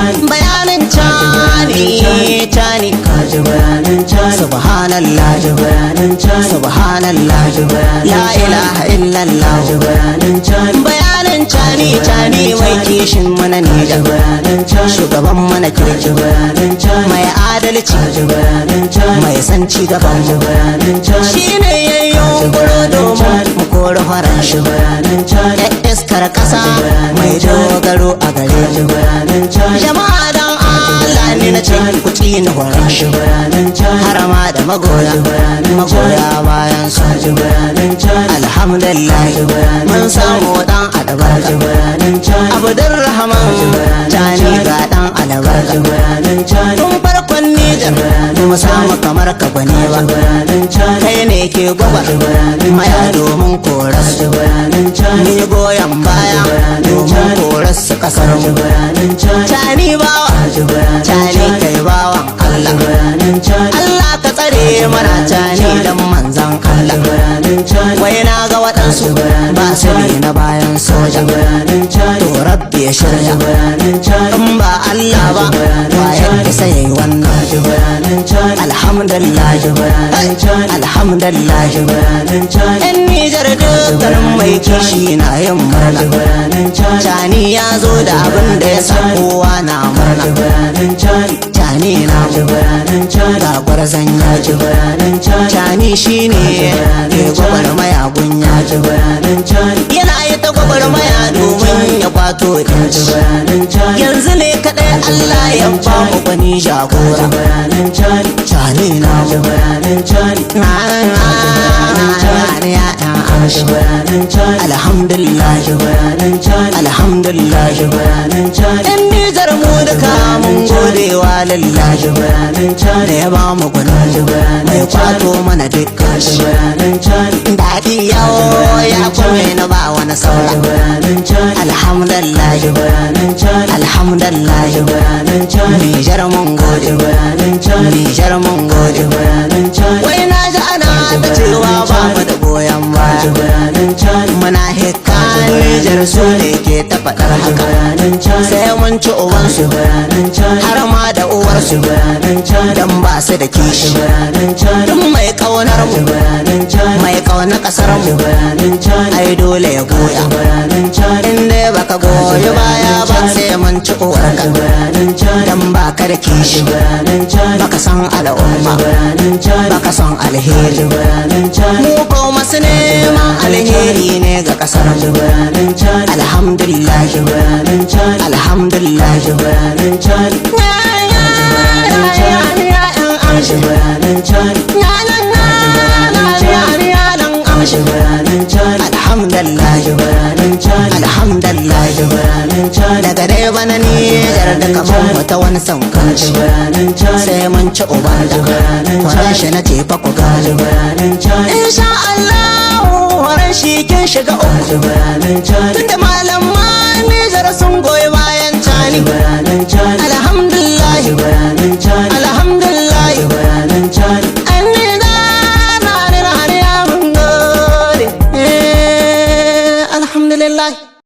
bayanin cani kaji bayanin cani subhanallah bayanin cani subhanallah la ilaha illallah bayanin cani bayanin cani mai kishin mana ne da bayanin cani shugaban mana kirki bayanin cani mai adalci bayanin cani mai san ci gaban mu bayanin cani shine yayyo guro domin mu kore faran shi bayanin cani iskar kasa mai dogaro a gare mu bayanin cani jama'a dan Allah ne na ce ku tsini horon shi bayanin cani harama da magoya bayan su bayanin cani alhamdulillah mun samu dan albarka bayanin cani Abdurrahman tani ga dan albarka bayanin cani tun farkon Nijar mu samu kamar ka bane ba bayanin cani kai ne ke gwaba maya domin koras bayanin cani ni goyon baya domin koras su kasar mu bayanin cani tani bawa tani kai bawan Allah bayanin cani Allah ka tsare mana tani dan manzan Allah bayanin cani wai na ga waɗansu ba su ne na bayan soja bayanin cani to rabbi ya shirya bayanin cani in ba Allah ba ba yadda sai yayi wannan bayanin cani alhamdulillah alhamdulillah bayanin cani yan Nijar dukkanin mai kishi na yin murna bayanin cani tani ya zo da abin da ya sa kowa na murna bayanin cani tani na bayanin cani ga gwarzon yaji bayanin cani tani shine ke gwagwarmaya gun yaji bayanin cani yana yi ta gwagwarmaya domin ya kwato yanci bayanin cani yanzu ne kadai Allah ya ba mu gwani jagora bayanin cani tani na bayanin cani bayanin cani alhamdulillah bayanin cani alhamdulillah bayanin cani yan Nijar mu duka mun godewa lillahi bayanin da cani ya ba mu gwani mai kwato mana dukkan shi bayanin cani daɗi yawo ya kome na ba wani saura bayanin cani alhamdulillah bayanin cani alhamdulillah bayanin cani Nijar mun gode bayanin cani Nijar mun gode bayanin cani wai na ji ana ta cewa ba mu da goyon baya bayanin cani muna hikka Nijar su ne ke ta faɗar haka bayanin cani sai mun ci ubansu bayanin cani har ma da uwarsu bayanin cani dan ba su da kishi bayanin cani duk mai kaunar mu bayanin cani mai kaunar kasar mu bayanin cani ai dole ya goya bayanin cani in dai baka goyi baya ba sai mun ci uwarka bayanin cani dan ba ka da kishi bayanin cani baka san al'umma bayanin cani baka son alheri bayanin cani mu ko masu neman alheri ne ga kasar mu bayanin cani alhamdulillah bayanin cani alhamdulillah bayanin cani bayanin cani bayanin cani alhamdulillah bayanin cani alhamdulillah bayanin cani daga dai bana Nijar da kaman wata wani saukanci bayanin cani sai mun ci uban da kwaran shi na tefa ku gane bayanin cani insha Allah kwaran shi kin shiga uku bayanin cani tunda malaman Nijar sun goyi bayan cani bayanin cani alhamdulillah bayanin cani